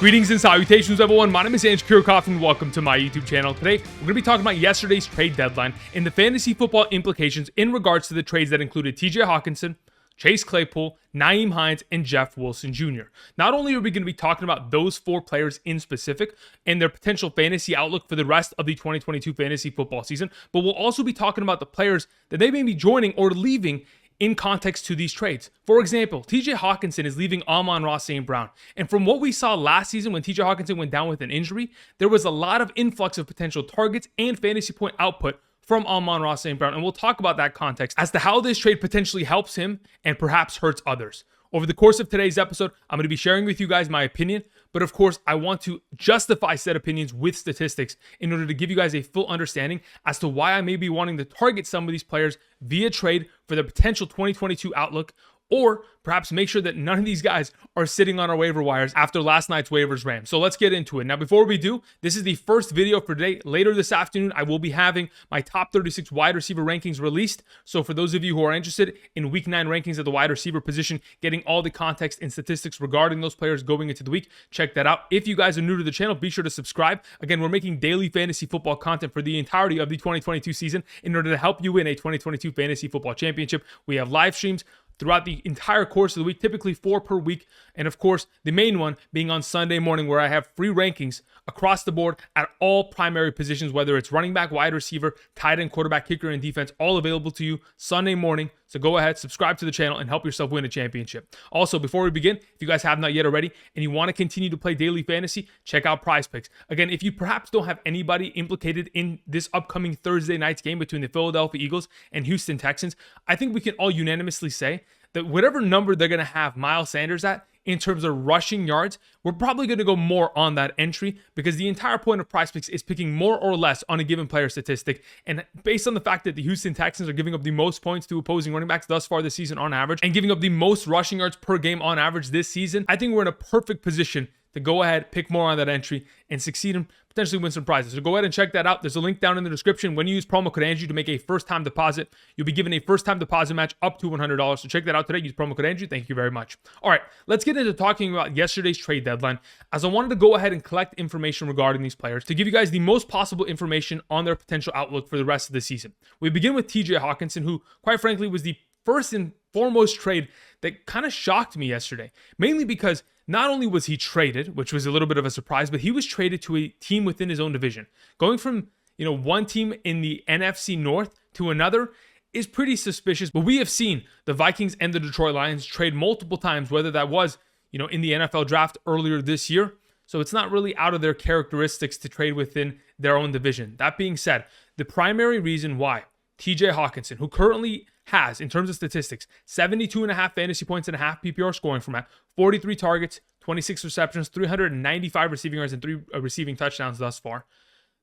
Greetings and salutations, everyone. My name is Andrew Kirchhoff, and welcome to my YouTube channel. Today, we're going to be talking about yesterday's trade deadline and the fantasy football implications in regards to the trades that included TJ Hockenson, Chase Claypool, Nyheim Hines, and Jeff Wilson Jr. Not only are we going to be talking about those four players in specific and their potential fantasy outlook for the rest of the 2022 fantasy football season, but we'll also be talking about the players that they may be joining or leaving in context to these trades. For example, TJ Hockenson is leaving Amon-Ra St. Brown. And from what we saw last season when TJ Hockenson went down with an injury, there was a lot of influx of potential targets and fantasy point output from Amon-Ra St. Brown. And we'll talk about that context as to how this trade potentially helps him and perhaps hurts others. Over the course of today's episode, I'm going to be sharing with you guys my opinion, but of course, I want to justify said opinions with statistics in order to give you guys a full understanding as to why I may be wanting to target some of these players via trade for the potential 2022 outlook, or perhaps make sure that none of these guys are sitting on our waiver wires after last night's waivers ran. So let's get into it. Now, before we do, this is the first video for today. Later this afternoon, I will be having my top 36 wide receiver rankings released. So for those of you who are interested in week 9 rankings at the wide receiver position, getting all the context and statistics regarding those players going into the week, check that out. If you guys are new to the channel, be sure to subscribe. Again, we're making daily fantasy football content for the entirety of the 2022 season in order to help you win a 2022 fantasy football championship. We have live streams throughout the entire course of the week, typically 4 per week. And of course, the main one being on Sunday morning, where I have free rankings across the board at all primary positions, whether it's running back, wide receiver, tight end, quarterback, kicker, and defense, all available to you Sunday morning. So go ahead, subscribe to the channel, and help yourself win a championship. Also, before we begin, if you guys have not yet already and you want to continue to play daily fantasy, check out Prize Picks. Again, if you perhaps don't have anybody implicated in this upcoming Thursday night's game between the Philadelphia Eagles and Houston Texans, I think we can all unanimously say that whatever number they're going to have Miles Sanders at in terms of rushing yards, we're probably going to go more on that entry, because the entire point of Prize Picks is picking more or less on a given player statistic. And based on the fact that the Houston Texans are giving up the most points to opposing running backs thus far this season on average, and giving up the most rushing yards per game on average this season, I think we're in a perfect position to go ahead, pick more on that entry, and succeed and potentially win some prizes. So go ahead and check that out. There's a link down in the description. When you use promo code Andrew to make a first-time deposit, you'll be given a first-time deposit match up to $100. So check that out today. Use promo code Andrew. Thank you very much. All right, let's get into talking about yesterday's trade deadline, as I wanted to go ahead and collect information regarding these players to give you guys the most possible information on their potential outlook for the rest of the season. We begin with TJ Hockenson, who, quite frankly, was the first and foremost trade that kind of shocked me yesterday, mainly because not only was he traded, which was a little bit of a surprise, but he was traded to a team within his own division. Going from, one team in the NFC North to another is pretty suspicious, but we have seen the Vikings and the Detroit Lions trade multiple times, whether that was, in the NFL draft earlier this year. So it's not really out of their characteristics to trade within their own division. That being said, the primary reason why TJ Hockenson, who currently has, in terms of statistics, 72.5 fantasy points and a half PPR scoring format, 43 targets, 26 receptions, 395 receiving yards, and 3 receiving touchdowns thus far.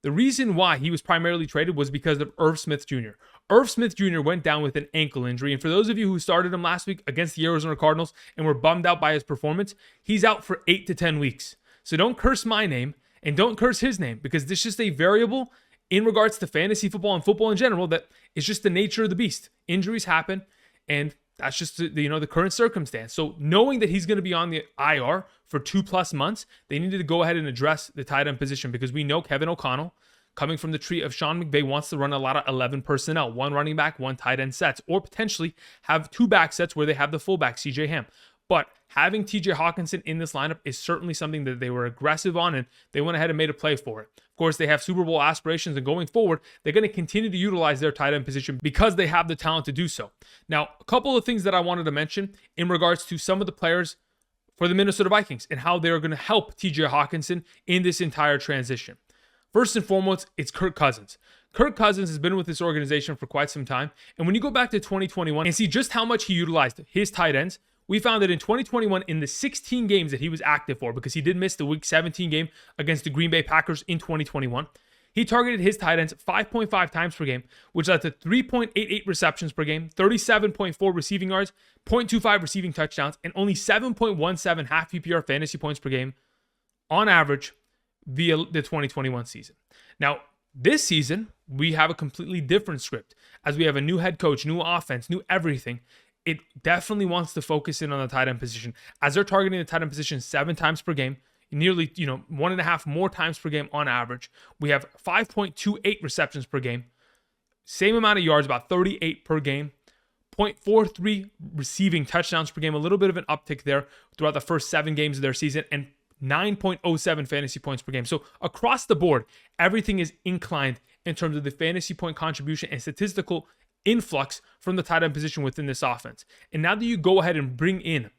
The reason why he was primarily traded was because of Irv Smith Jr. Irv Smith Jr. went down with an ankle injury, and for those of you who started him last week against the Arizona Cardinals and were bummed out by his performance, he's out for 8 to 10 weeks. So don't curse my name and don't curse his name, because this is just a variable in regards to fantasy football and football in general that is just the nature of the beast. Injuries happen, and that's just the current circumstance. So knowing that he's going to be on the IR for 2+ months, they needed to go ahead and address the tight end position, because we know Kevin O'Connell, coming from the tree of Sean McVay, wants to run a lot of 11 personnel, 1 running back, 1 tight end sets, or potentially have 2 back sets where they have the fullback, CJ Ham. But having TJ Hockenson in this lineup is certainly something that they were aggressive on, and they went ahead and made a play for it. Of course, they have Super Bowl aspirations, and going forward, they're going to continue to utilize their tight end position because they have the talent to do so. Now, a couple of things that I wanted to mention in regards to some of the players for the Minnesota Vikings and how they're going to help TJ Hockenson in this entire transition. First and foremost, it's Kirk Cousins. Kirk Cousins has been with this organization for quite some time, and when you go back to 2021 and see just how much he utilized his tight ends, we found that in 2021, in the 16 games that he was active for, because he did miss the Week 17 game against the Green Bay Packers in 2021, he targeted his tight ends 5.5 times per game, which led to 3.88 receptions per game, 37.4 receiving yards, 0.25 receiving touchdowns, and only 7.17 half PPR fantasy points per game on average via the 2021 season. Now, this season, we have a completely different script, as we have a new head coach, new offense, new everything. It definitely wants to focus in on the tight end position, as they're targeting the tight end position 7 times per game nearly, 1.5 more times per game on average. We have 5.28 receptions per game. Same amount of yards, about 38 per game. 0.43 receiving touchdowns per game, a little bit of an uptick there throughout the first 7 games of their season, and 9.07 fantasy points per game. So across the board, everything is inclined in terms of the fantasy point contribution and statistical influx from the tight end position within this offense. And now that you go ahead and bring in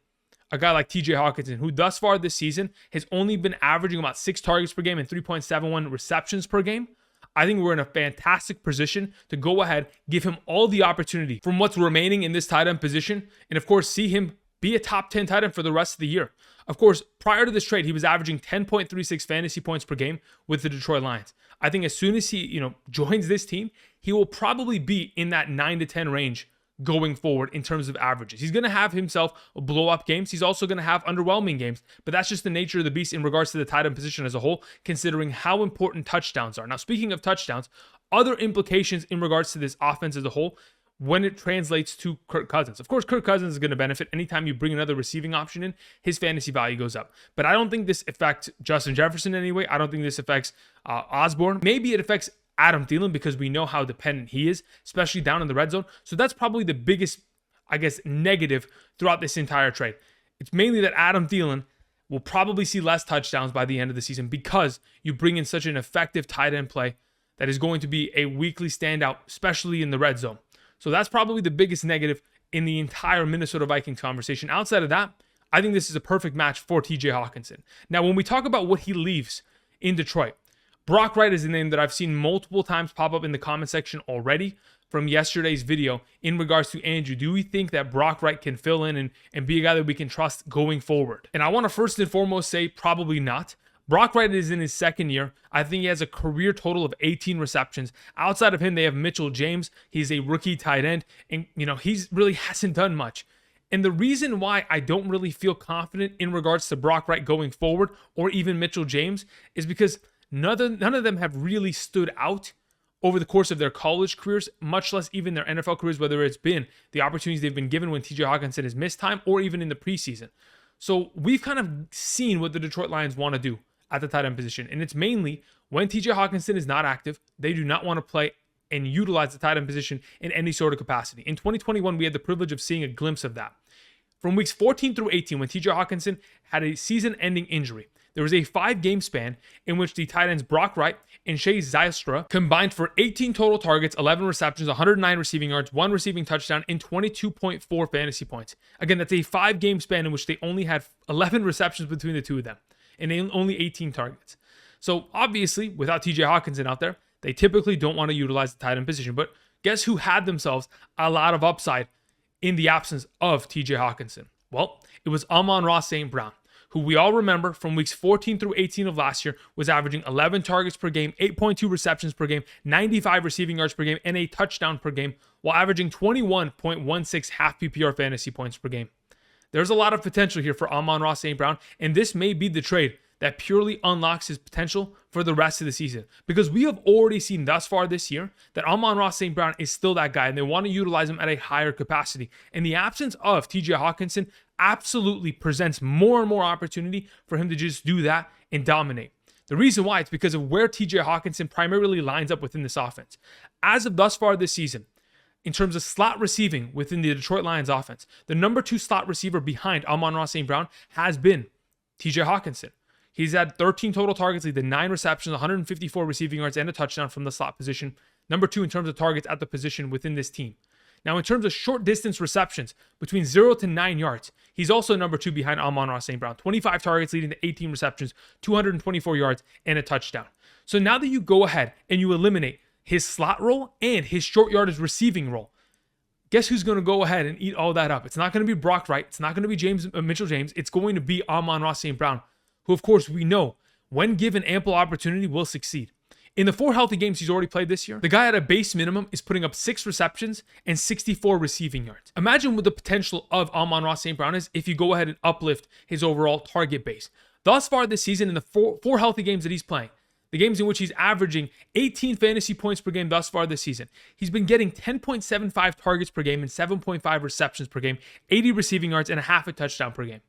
a guy like TJ Hockenson, who thus far this season has only been averaging about 6 targets per game and 3.71 receptions per game, I think we're in a fantastic position to go ahead, give him all the opportunity from what's remaining in this tight end position, and of course, see him be a top 10 tight end for the rest of the year. Of course, prior to this trade, he was averaging 10.36 fantasy points per game with the Detroit Lions. I think as soon as he, joins this team, he will probably be in that 9 to 10 range going forward in terms of averages. He's going to have himself blow up games. He's also going to have underwhelming games, but that's just the nature of the beast in regards to the tight end position as a whole, considering how important touchdowns are. Now, speaking of touchdowns, other implications in regards to this offense as a whole, when it translates to Kirk Cousins. Of course, Kirk Cousins is going to benefit anytime you bring another receiving option in, his fantasy value goes up. But I don't think this affects Justin Jefferson in any way. I don't think this affects Osborne. Maybe it affects Adam Thielen because we know how dependent he is, especially down in the red zone. So that's probably the biggest, negative throughout this entire trade. It's mainly that Adam Thielen will probably see less touchdowns by the end of the season because you bring in such an effective tight end play that is going to be a weekly standout, especially in the red zone. So that's probably the biggest negative in the entire Minnesota Vikings conversation. Outside of that, I think this is a perfect match for TJ Hockenson. Now, when we talk about what he leaves in Detroit, Brock Wright is a name that I've seen multiple times pop up in the comment section already from yesterday's video in regards to Andrew. Do we think that Brock Wright can fill in and be a guy that we can trust going forward? And I want to first and foremost say probably not. Brock Wright is in his second year. I think he has a career total of 18 receptions. Outside of him, they have Mitchell James. He's a rookie tight end, and he's really hasn't done much. And the reason why I don't really feel confident in regards to Brock Wright going forward, or even Mitchell James, is because none of them have really stood out over the course of their college careers, much less even their NFL careers, whether it's been the opportunities they've been given when TJ Hockenson has missed time or even in the preseason. So we've kind of seen what the Detroit Lions want to do at the tight end position. And it's mainly when TJ Hockenson is not active, they do not want to play and utilize the tight end position in any sort of capacity. In 2021, we had the privilege of seeing a glimpse of that. From weeks 14 through 18, when TJ Hockenson had a season-ending injury, there was a 5-game span in which the tight ends Brock Wright and Shea Zylstra combined for 18 total targets, 11 receptions, 109 receiving yards, 1 receiving touchdown, and 22.4 fantasy points. Again, that's a 5-game span in which they only had 11 receptions between the two of them and only 18 targets. So obviously, without TJ Hockenson out there, they typically don't want to utilize the tight end position. But guess who had themselves a lot of upside in the absence of TJ Hockenson? Well, it was Amon-Ra St. Brown, who we all remember from weeks 14 through 18 of last year was averaging 11 targets per game, 8.2 receptions per game, 95 receiving yards per game, and a touchdown per game, while averaging 21.16 half PPR fantasy points per game. There's a lot of potential here for Amon-Ra St. Brown, and this may be the trade that purely unlocks his potential for the rest of the season. Because we have already seen thus far this year that Amon-Ra St. Brown is still that guy, and they want to utilize him at a higher capacity. And the absence of TJ Hockenson absolutely presents more and more opportunity for him to just do that and dominate. The reason why, it's because of where TJ Hockenson primarily lines up within this offense. As of thus far this season, in terms of slot receiving within the Detroit Lions offense, the number 2 slot receiver behind Amon-Ra St. Brown has been TJ Hockenson. He's had 13 total targets, lead to 9 receptions, 154 receiving yards, and a touchdown from the slot position. Number 2 in terms of targets at the position within this team. Now, in terms of short distance receptions, between 0 to 9 yards, he's also number 2 behind Amon-Ra St. Brown. 25 targets leading to 18 receptions, 224 yards, and a touchdown. So now that you go ahead and you eliminate his slot role and his short yardage receiving role, guess who's going to go ahead and eat all that up? It's not going to be Brock Wright. It's not going to be Mitchell James. It's going to be Amon-Ra St. Brown, who, of course, we know, when given ample opportunity, will succeed. In the 4 healthy games he's already played this year, the guy at a base minimum is putting up 6 receptions and 64 receiving yards. Imagine what the potential of Amon-Ra St. Brown is if you go ahead and uplift his overall target base. Thus far this season, in the four healthy games that he's playing, the games in which he's averaging 18 fantasy points per game thus far this season, he's been getting 10.75 targets per game and 7.5 receptions per game, 80 receiving yards, and a half a touchdown per game.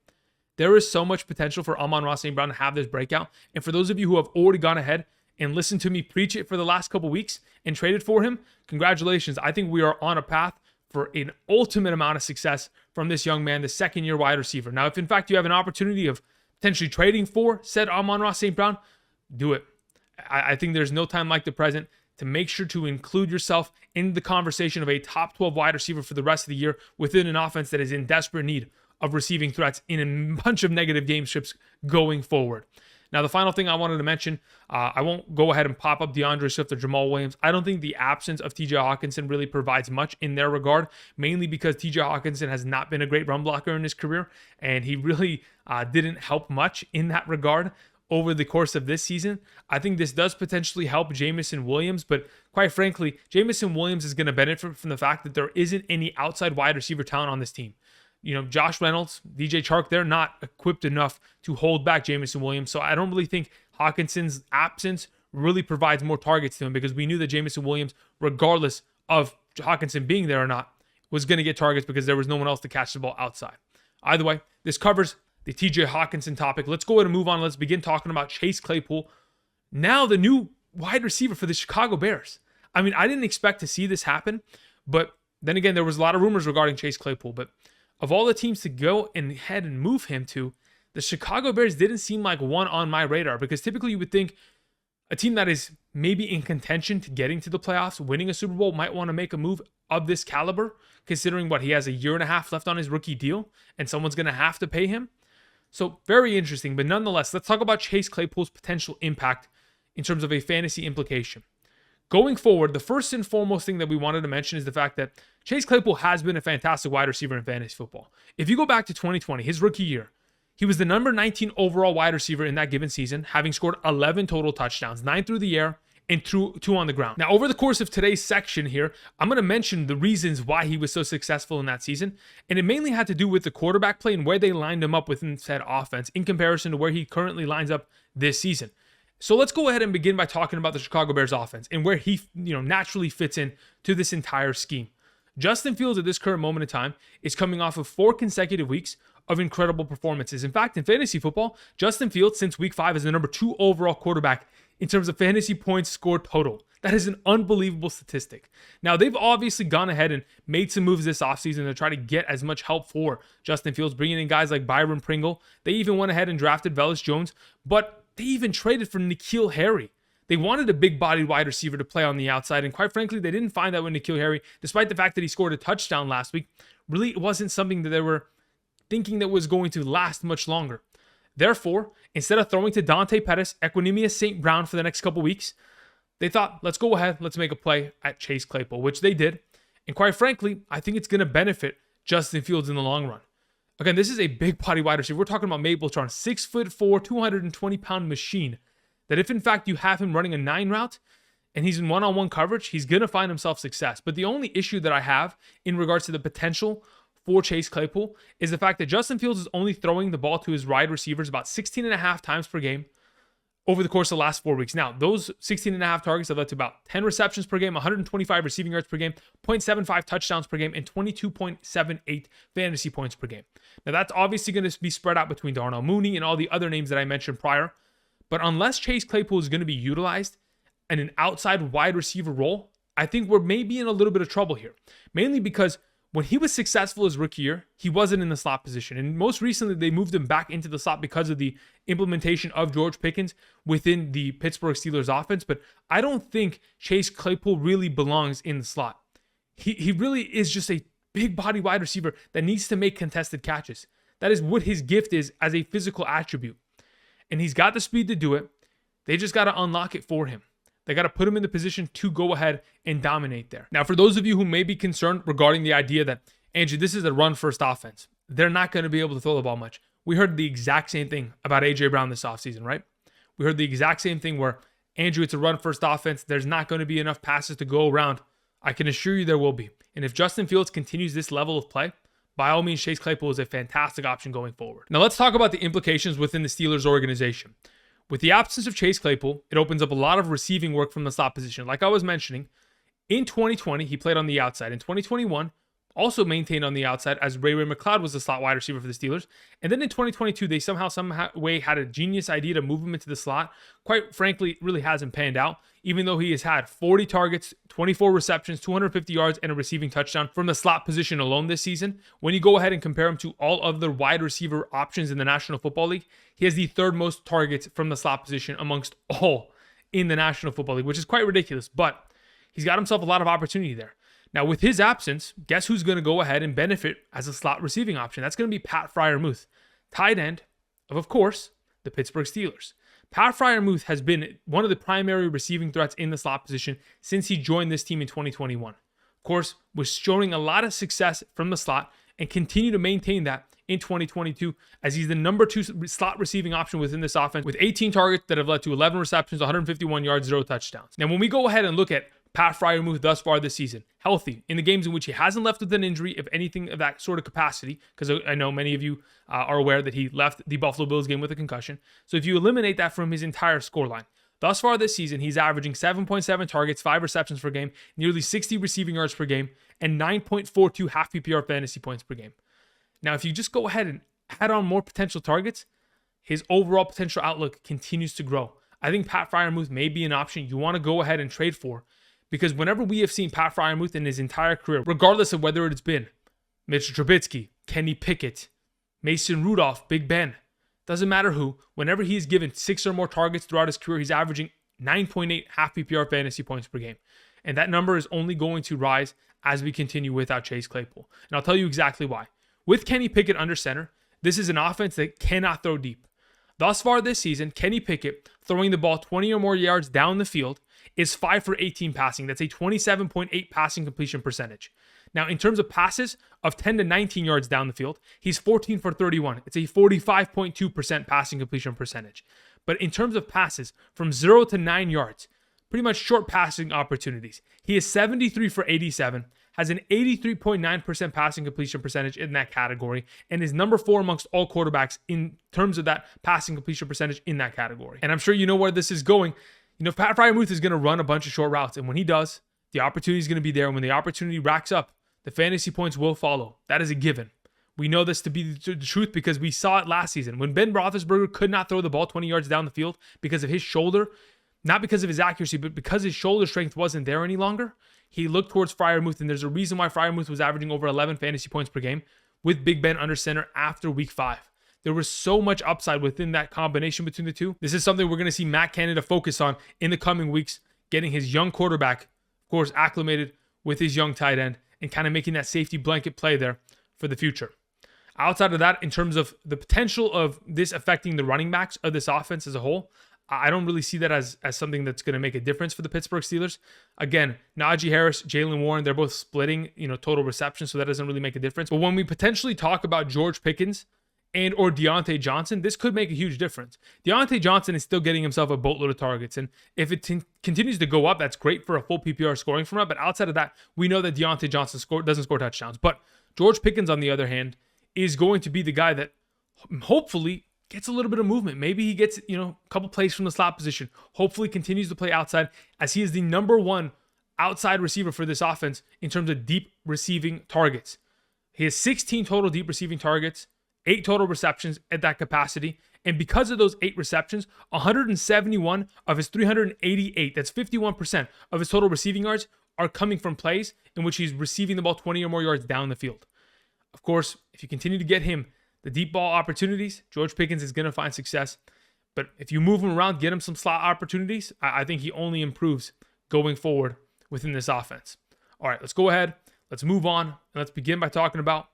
There is so much potential for Amon-Ra St. Brown to have this breakout. And for those of you who have already gone ahead and listened to me preach it for the last couple weeks and traded for him, congratulations. I think we are on a path for an ultimate amount of success from this young man, the second-year wide receiver. Now, if in fact you have an opportunity of potentially trading for said Amon-Ra St. Brown, do it. I think there's no time like the present to make sure to include yourself in the conversation of a top 12 wide receiver for the rest of the year within an offense that is in desperate need of receiving threats in a bunch of negative game scripts going forward. Now, the final thing I wanted to mention, I won't go ahead and pop up DeAndre Swift or Jamal Williams. I don't think the absence of TJ Hockenson really provides much in their regard, mainly because TJ Hockenson has not been a great run blocker in his career, and he really didn't help much in that regard over the course of this season. I think this does potentially help Jamison Williams, but quite frankly, Jamison Williams is going to benefit from the fact that there isn't any outside wide receiver talent on this team. You know, Josh Reynolds, DJ Chark, they're not equipped enough to hold back Jamison Williams. So I don't really think Hawkinson's absence really provides more targets to him, because we knew that Jamison Williams, regardless of Hockenson being there or not, was going to get targets because there was no one else to catch the ball outside. Either way, this covers the TJ Hockenson topic. Let's go ahead and move on. Let's begin talking about Chase Claypool, now the new wide receiver for the Chicago Bears. I mean, I didn't expect to see this happen, but then again, there was a lot of rumors regarding Chase Claypool, but of all the teams to go and head and move him to, the Chicago Bears didn't seem like one on my radar, because typically you would think a team that is maybe in contention to getting to the playoffs, winning a Super Bowl, might want to make a move of this caliber, considering what he has a year and a half left on his rookie deal, and someone's going to have to pay him. So very interesting, but nonetheless, let's talk about Chase Claypool's potential impact in terms of a fantasy implication. Going forward, the first and foremost thing that we wanted to mention is the fact that Chase Claypool has been a fantastic wide receiver in fantasy football. If you go back to 2020, his rookie year, he was the number 19 overall wide receiver in that given season, having scored 11 total touchdowns, 9 through the air and 2 on the ground. Now, over the course of today's section here, I'm going to mention the reasons why he was so successful in that season, and it mainly had to do with the quarterback play and where they lined him up within said offense in comparison to where he currently lines up this season. So let's go ahead and begin by talking about the Chicago Bears offense and where he, naturally fits in to this entire scheme. Justin Fields at this current moment in time is coming off of 4 consecutive weeks of incredible performances. In fact, in fantasy football, Justin Fields since week 5 is the number 2 overall quarterback in terms of fantasy points scored total. That is an unbelievable statistic. Now, they've obviously gone ahead and made some moves this offseason to try to get as much help for Justin Fields, bringing in guys like Byron Pringle. They even went ahead and drafted Velus Jones, but they even traded for N'Keal Harry. They wanted a big-bodied wide receiver to play on the outside, and quite frankly, they didn't find that with N'Keal Harry, despite the fact that he scored a touchdown last week. Really, it wasn't something that they were thinking that was going to last much longer. Therefore, instead of throwing to Dante Pettis, Equanimeous St. Brown for the next couple weeks, they thought, let's go ahead, let's make a play at Chase Claypool, which they did. And quite frankly, I think it's going to benefit Justin Fields in the long run. Again, this is a big body wide receiver. We're talking about Mapletron, 6'4", 220-pound machine. That if in fact you have him running a 9 route and he's in one-on-one coverage, he's going to find himself success. But the only issue that I have in regards to the potential for Chase Claypool is the fact that Justin Fields is only throwing the ball to his wide receivers about 16.5 times per game over the course of the last 4 weeks. Now, those 16.5 targets have led to about 10 receptions per game, 125 receiving yards per game, 0.75 touchdowns per game, and 22.78 fantasy points per game. Now, that's obviously going to be spread out between Darnell Mooney and all the other names that I mentioned prior. But unless Chase Claypool is going to be utilized in an outside wide receiver role, I think we're maybe in a little bit of trouble here. Mainly because when he was successful his rookie year, he wasn't in the slot position. And most recently, they moved him back into the slot because of the implementation of George Pickens within the Pittsburgh Steelers offense. But I don't think Chase Claypool really belongs in the slot. He really is just a big body wide receiver that needs to make contested catches. That is what his gift is as a physical attribute. And he's got the speed to do it. They just got to unlock it for him. They got to put him in the position to go ahead and dominate there. Now, for those of you who may be concerned regarding the idea that, Andrew, this is a run-first offense, they're not going to be able to throw the ball much. We heard the exact same thing about A.J. Brown this offseason, right? We heard the exact same thing where, Andrew, it's a run-first offense. There's not going to be enough passes to go around. I can assure you there will be. And if Justin Fields continues this level of play, by all means, Chase Claypool is a fantastic option going forward. Now, let's talk about the implications within the Steelers organization. With the absence of Chase Claypool, it opens up a lot of receiving work from the slot position. Like I was mentioning, in 2020, he played on the outside. In 2021, also maintained on the outside as Ray McCloud was the slot wide receiver for the Steelers. And then in 2022, they some way had a genius idea to move him into the slot. Quite frankly, it really hasn't panned out, even though he has had 40 targets, 24 receptions, 250 yards, and a receiving touchdown from the slot position alone this season. When you go ahead and compare him to all other wide receiver options in the National Football League, he has the third most targets from the slot position amongst all in the National Football League, which is quite ridiculous, but he's got himself a lot of opportunity there. Now, with his absence, guess who's going to go ahead and benefit as a slot receiving option? That's going to be Pat Freiermuth, tight end of course, the Pittsburgh Steelers. Pat Freiermuth has been one of the primary receiving threats in the slot position since he joined this team in 2021. Of course, was showing a lot of success from the slot and continue to maintain that in 2022 as he's the number 2 slot receiving option within this offense with 18 targets that have led to 11 receptions, 151 yards, 0 touchdowns. Now, when we go ahead and look at Pat Freiermuth thus far this season, healthy in the games in which he hasn't left with an injury of anything of that sort of capacity, because I know many of you are aware that he left the Buffalo Bills game with a concussion. So if you eliminate that from his entire scoreline, thus far this season, he's averaging 7.7 targets, 5 receptions per game, nearly 60 receiving yards per game, and 9.42 half PPR fantasy points per game. Now, if you just go ahead and add on more potential targets, his overall potential outlook continues to grow. I think Pat Freiermuth may be an option you want to go ahead and trade for, because whenever we have seen Pat Freiermuth in his entire career, regardless of whether it's been Mitch Trubisky, Kenny Pickett, Mason Rudolph, Big Ben, doesn't matter who, whenever he's given 6 or more targets throughout his career, he's averaging 9.8 half PPR fantasy points per game. And that number is only going to rise as we continue without Chase Claypool. And I'll tell you exactly why. With Kenny Pickett under center, this is an offense that cannot throw deep. Thus far this season, Kenny Pickett, throwing the ball 20 or more yards down the field, is 5 for 18 passing. That's a 27.8 passing completion percentage. Now, in terms of passes of 10 to 19 yards down the field, he's 14 for 31. It's a 45.2% passing completion percentage. But in terms of passes from 0 to 9 yards, pretty much short passing opportunities, he is 73 for 87, has an 83.9% passing completion percentage in that category, and is number 4 amongst all quarterbacks in terms of that passing completion percentage in that category. And I'm sure you know where this is going. You know, Pat Freiermuth is going to run a bunch of short routes, and when he does, the opportunity is going to be there. And when the opportunity racks up, the fantasy points will follow. That is a given. We know this to be the truth because we saw it last season. When Ben Roethlisberger could not throw the ball 20 yards down the field because of his shoulder, not because of his accuracy, but because his shoulder strength wasn't there any longer, he looked towards Freiermuth, and there's a reason why Freiermuth was averaging over 11 fantasy points per game with Big Ben under center after week 5. There was so much upside within that combination between the two. This is something we're going to see Matt Canada focus on in the coming weeks, getting his young quarterback, of course, acclimated with his young tight end and kind of making that safety blanket play there for the future. Outside of that, in terms of the potential of this affecting the running backs of this offense as a whole, I don't really see that as something that's going to make a difference for the Pittsburgh Steelers. Again, Najee Harris, Jalen Warren, they're both splitting, total receptions, so that doesn't really make a difference. But when we potentially talk about George Pickens and or Deontay Johnson, this could make a huge difference. Deontay Johnson is still getting himself a boatload of targets, and if it continues to go up, that's great for a full PPR scoring format. But outside of that, we know that Deontay Johnson doesn't score touchdowns. But George Pickens, on the other hand, is going to be the guy that hopefully gets a little bit of movement. Maybe he gets, a couple plays from the slot position. Hopefully continues to play outside, as he is the number 1 outside receiver for this offense in terms of deep receiving targets. He has 16 total deep receiving targets, 8 total receptions at that capacity. And because of those 8 receptions, 171 of his 388, that's 51% of his total receiving yards, are coming from plays in which he's receiving the ball 20 or more yards down the field. Of course, if you continue to get him the deep ball opportunities, George Pickens is going to find success. But if you move him around, get him some slot opportunities, I think he only improves going forward within this offense. All right, let's go ahead. Let's move on. And let's begin by talking about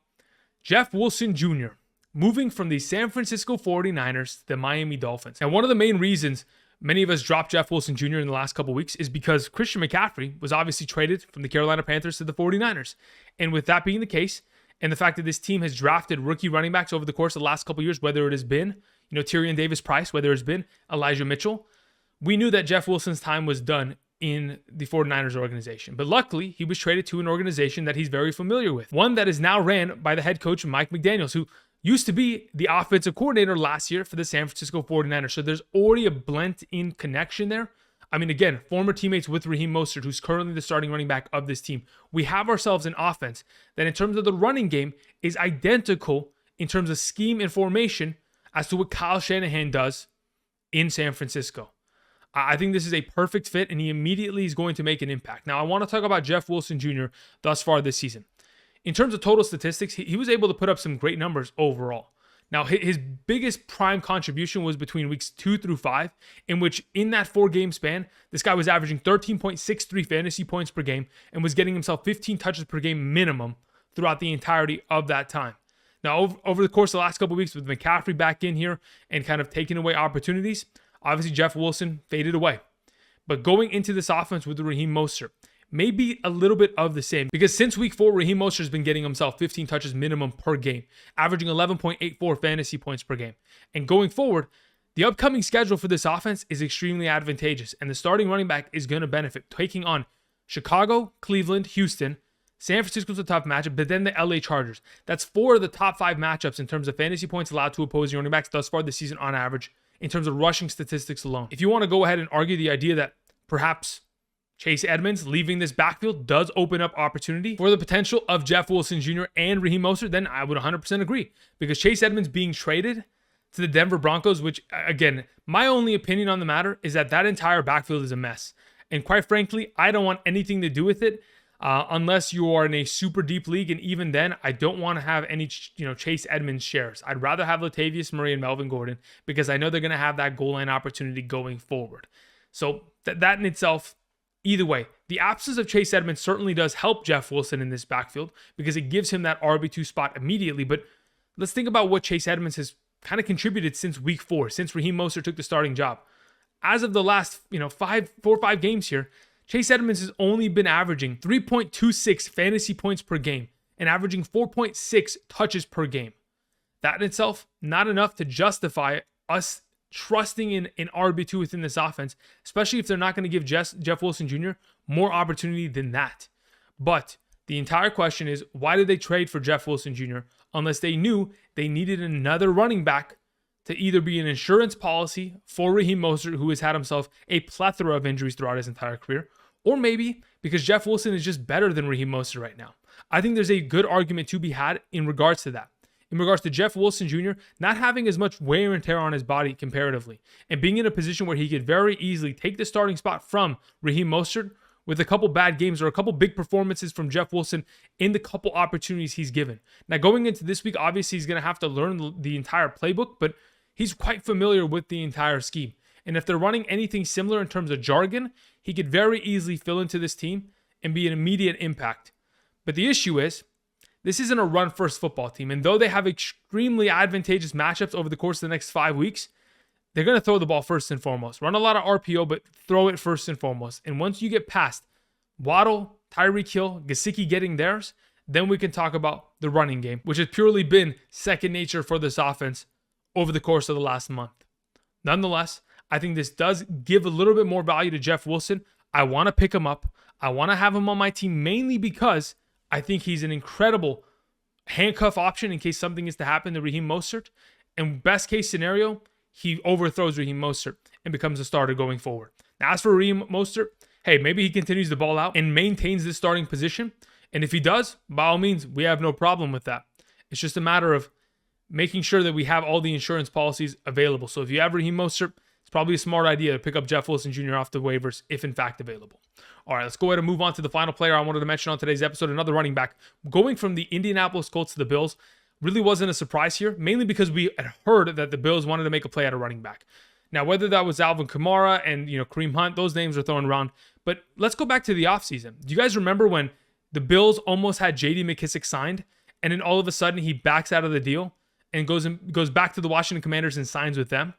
Jeff Wilson Jr. moving from the San Francisco 49ers to the Miami Dolphins. And one of the main reasons many of us dropped Jeff Wilson Jr. in the last couple of weeks is because Christian McCaffrey was obviously traded from the Carolina Panthers to the 49ers. And with that being the case, and the fact that this team has drafted rookie running backs over the course of the last couple of years, whether it has been, Tyrion Davis-Price, whether it's been Elijah Mitchell, we knew that Jeff Wilson's time was done in the 49ers organization. But luckily, he was traded to an organization that he's very familiar with, one that is now ran by the head coach, Mike McDaniels, who used to be the offensive coordinator last year for the San Francisco 49ers. So there's already a blend-in connection there. I mean, again, former teammates with Raheem Mostert, who's currently the starting running back of this team. We have ourselves an offense that in terms of the running game is identical in terms of scheme and formation as to what Kyle Shanahan does in San Francisco. I think this is a perfect fit, and he immediately is going to make an impact. Now, I want to talk about Jeff Wilson Jr. thus far this season. In terms of total statistics, he was able to put up some great numbers overall. Now, his biggest prime contribution was between weeks 2 through 5, in which in that 4-game span, this guy was averaging 13.63 fantasy points per game and was getting himself 15 touches per game minimum throughout the entirety of that time. Now, over the course of the last couple of weeks with McCaffrey back in here and kind of taking away opportunities, obviously Jeff Wilson faded away. But going into this offense with Raheem Mostert, maybe a little bit of the same, because since week 4, Raheem Mostert has been getting himself 15 touches minimum per game, averaging 11.84 fantasy points per game. And going forward, the upcoming schedule for this offense is extremely advantageous, and the starting running back is going to benefit, taking on Chicago, Cleveland, Houston. San Francisco's a tough matchup, but then the LA Chargers. That's 4 of the top 5 matchups in terms of fantasy points allowed to opposing running backs thus far this season on average, in terms of rushing statistics alone. If you want to go ahead and argue the idea that perhaps Chase Edmonds leaving this backfield does open up opportunity for the potential of Jeff Wilson Jr. and Raheem Mostert, then I would 100% agree. Because Chase Edmonds being traded to the Denver Broncos, which, again, my only opinion on the matter is that entire backfield is a mess. And quite frankly, I don't want anything to do with it unless you are in a super deep league. And even then, I don't want to have any Chase Edmonds shares. I'd rather have Latavius Murray and Melvin Gordon because I know they're going to have that goal line opportunity going forward. So that in itself, either way, the absence of Chase Edmonds certainly does help Jeff Wilson in this backfield because it gives him that RB2 spot immediately. But let's think about what Chase Edmonds has kind of contributed since week 4, since Raheem Mostert took the starting job. As of the last 4 or 5 games here, Chase Edmonds has only been averaging 3.26 fantasy points per game and averaging 4.6 touches per game. That in itself, not enough to justify us trusting in RB2 within this offense, especially if they're not going to give Jeff Wilson Jr. more opportunity than that. But the entire question is, why did they trade for Jeff Wilson Jr. unless they knew they needed another running back to either be an insurance policy for Raheem Mostert, who has had himself a plethora of injuries throughout his entire career, or maybe because Jeff Wilson is just better than Raheem Mostert right now. I think there's a good argument to be had in regards to that. In regards to Jeff Wilson Jr. not having as much wear and tear on his body comparatively, and being in a position where he could very easily take the starting spot from Raheem Mostert with a couple bad games or a couple big performances from Jeff Wilson in the couple opportunities he's given. Now, going into this week, obviously he's going to have to learn the entire playbook, but he's quite familiar with the entire scheme. And if they're running anything similar in terms of jargon, he could very easily fill into this team and be an immediate impact. But the issue is, this isn't a run-first football team, and though they have extremely advantageous matchups over the course of the next 5 weeks, they're going to throw the ball first and foremost. Run a lot of RPO, but throw it first and foremost. And once you get past Waddle, Tyreek Hill, Gesicki getting theirs, then we can talk about the running game, which has purely been second nature for this offense over the course of the last month. Nonetheless, I think this does give a little bit more value to Jeff Wilson. I want to pick him up. I want to have him on my team mainly because I think he's an incredible handcuff option in case something is to happen to Raheem Mostert. And best case scenario, he overthrows Raheem Mostert and becomes a starter going forward. Now, as for Raheem Mostert, hey, maybe he continues the ball out and maintains this starting position. And if he does, by all means, we have no problem with that. It's just a matter of making sure that we have all the insurance policies available. So if you have Raheem Mostert, it's probably a smart idea to pick up Jeff Wilson Jr. off the waivers if in fact available. All right, let's go ahead and move on to the final player I wanted to mention on today's episode, another running back. Going from the Indianapolis Colts to the Bills really wasn't a surprise here, mainly because we had heard that the Bills wanted to make a play at a running back. Now, whether that was Alvin Kamara and Kareem Hunt, those names are thrown around. But let's go back to the offseason. Do you guys remember when the Bills almost had J.D. McKissic signed, and then all of a sudden he backs out of the deal and goes back to the Washington Commanders and signs with them?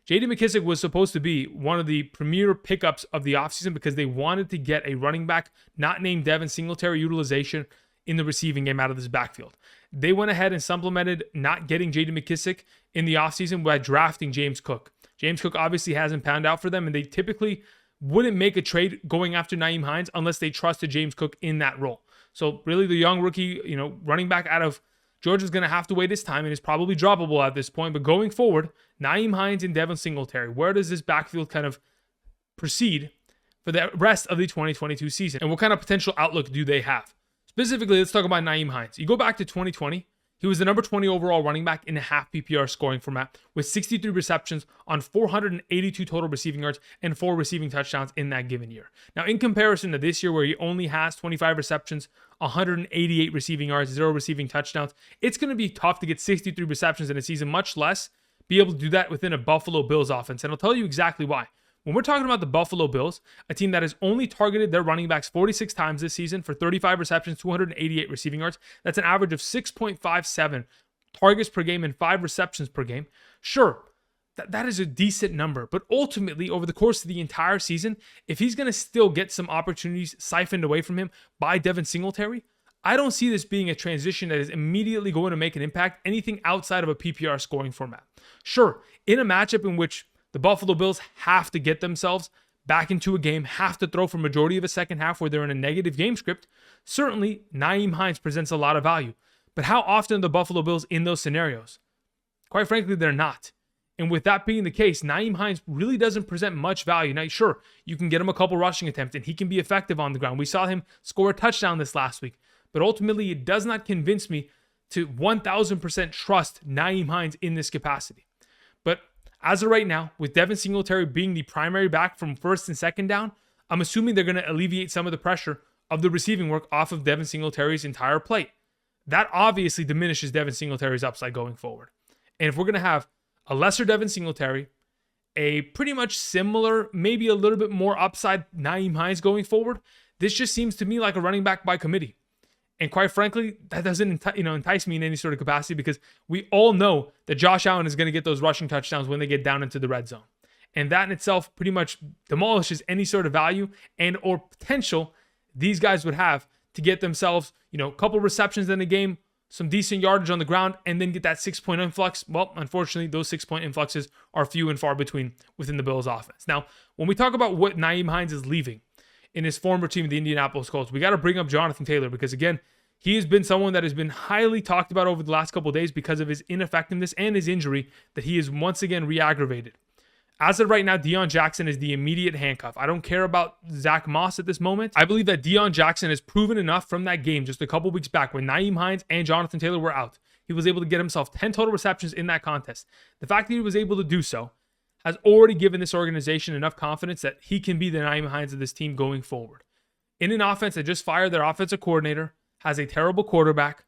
J.D. McKissic was supposed to be one of the premier pickups of the offseason because they wanted to get a running back not named Devin Singletary utilization in the receiving game out of this backfield. They went ahead and supplemented not getting J.D. McKissic in the offseason by drafting James Cook. James Cook obviously hasn't panned out for them, and they typically wouldn't make a trade going after Nyheim Hines unless they trusted James Cook in that role. So really the young rookie, running back out of Georgia's going to have to wait his time and is probably droppable at this point. But going forward, Nyheim Hines and Devin Singletary, where does this backfield kind of proceed for the rest of the 2022 season? And what kind of potential outlook do they have? Specifically, let's talk about Nyheim Hines. You go back to 2020, he was the number 20 overall running back in a half PPR scoring format with 63 receptions on 482 total receiving yards and 4 receiving touchdowns in that given year. Now, in comparison to this year where he only has 25 receptions, 188 receiving yards, 0 receiving touchdowns, it's going to be tough to get 63 receptions in a season, much less be able to do that within a Buffalo Bills offense. And I'll tell you exactly why. When we're talking about the Buffalo Bills, a team that has only targeted their running backs 46 times this season for 35 receptions, 288 receiving yards, that's an average of 6.57 targets per game and 5 receptions per game. Sure, that is a decent number, but ultimately, over the course of the entire season, if he's going to still get some opportunities siphoned away from him by Devin Singletary, I don't see this being a transition that is immediately going to make an impact anything outside of a PPR scoring format. Sure, in a matchup in which the Buffalo Bills have to get themselves back into a game, have to throw for majority of a second half where they're in a negative game script, certainly Nyheim Hines presents a lot of value. But how often are the Buffalo Bills in those scenarios? Quite frankly, they're not. And with that being the case, Nyheim Hines really doesn't present much value. Now, sure, you can get him a couple rushing attempts and he can be effective on the ground. We saw him score a touchdown this last week. But ultimately, it does not convince me to 1,000% trust Nyheim Hines in this capacity. But as of right now, with Devin Singletary being the primary back from first and second down, I'm assuming they're going to alleviate some of the pressure of the receiving work off of Devin Singletary's entire plate. That obviously diminishes Devin Singletary's upside going forward. And if we're going to have a lesser Devin Singletary, a pretty much similar, maybe a little bit more upside Nyheim Hines going forward, this just seems to me like a running back by committee. And quite frankly, that doesn't entice me in any sort of capacity because we all know that Josh Allen is going to get those rushing touchdowns when they get down into the red zone. And that in itself pretty much demolishes any sort of value and or potential these guys would have to get themselves, a couple receptions in a game, some decent yardage on the ground, and then get that 6-point influx. Well, unfortunately, those 6-point influxes are few and far between within the Bills offense. Now, when we talk about what Nyheim Hines is leaving in his former team, the Indianapolis Colts, we got to bring up Jonathan Taylor because, again, he has been someone that has been highly talked about over the last couple of days because of his ineffectiveness and his injury that he is once again re-aggravated. As of right now, Deion Jackson is the immediate handcuff. I don't care about Zach Moss at this moment. I believe that Deion Jackson has proven enough from that game just a couple weeks back when Nyheim Hines and Jonathan Taylor were out. He was able to get himself 10 total receptions in that contest. The fact that he was able to do so has already given this organization enough confidence that he can be the Nyheim Hines of this team going forward. In an offense that just fired their offensive coordinator, has a terrible quarterback,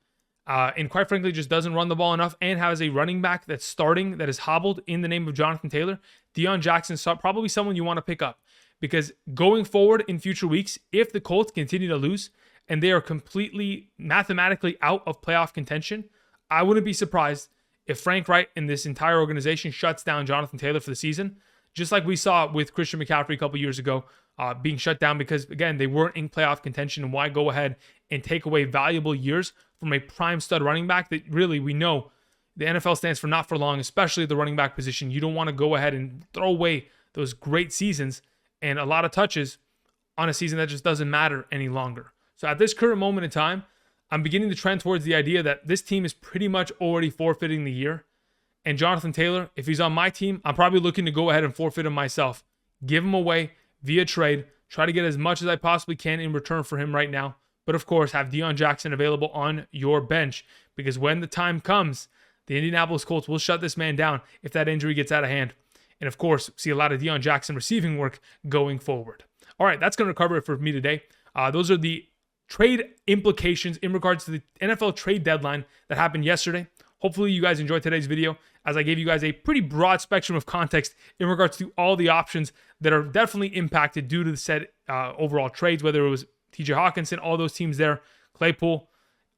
and quite frankly just doesn't run the ball enough, and has a running back that's starting that is hobbled in the name of Jonathan Taylor, Deion Jackson's probably someone you want to pick up. Because going forward in future weeks, if the Colts continue to lose and they are completely mathematically out of playoff contention, I wouldn't be surprised if Frank Wright and this entire organization shuts down Jonathan Taylor for the season, just like we saw with Christian McCaffrey a couple years ago, being shut down because, again, they weren't in playoff contention. And why go ahead and take away valuable years from a prime stud running back that really we know the NFL stands for not for long, especially the running back position. You don't want to go ahead and throw away those great seasons and a lot of touches on a season that just doesn't matter any longer. So at this current moment in time, I'm beginning to trend towards the idea that this team is pretty much already forfeiting the year. And Jonathan Taylor, if he's on my team, I'm probably looking to go ahead and forfeit him myself. Give him away via trade. Try to get as much as I possibly can in return for him right now. But of course, have Deion Jackson available on your bench. Because when the time comes, the Indianapolis Colts will shut this man down if that injury gets out of hand. And of course, see a lot of Deion Jackson receiving work going forward. All right, that's going to cover it for me today. Those are the trade implications in regards to the NFL trade deadline that happened yesterday. Hopefully you guys enjoyed today's video as I gave you guys a pretty broad spectrum of context in regards to all the options that are definitely impacted due to the said overall trades, whether it was TJ Hockenson, all those teams there, Claypool,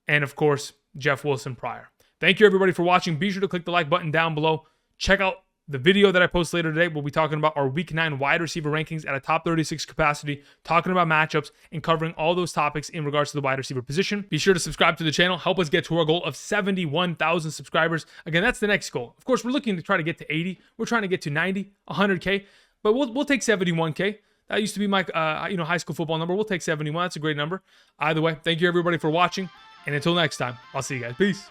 and of course, Jeff Wilson prior. Thank you everybody for watching. Be sure to click the like button down below. Check out the video that I post later today. We'll be talking about our Week 9 wide receiver rankings at a top 36 capacity, talking about matchups, and covering all those topics in regards to the wide receiver position. Be sure to subscribe to the channel. Help us get to our goal of 71,000 subscribers. Again, that's the next goal. Of course, we're looking to try to get to 80. We're trying to get to 90, 100K, but we'll take 71K. That used to be my high school football number. We'll take 71. That's a great number. Either way, thank you everybody for watching, and until next time, I'll see you guys. Peace.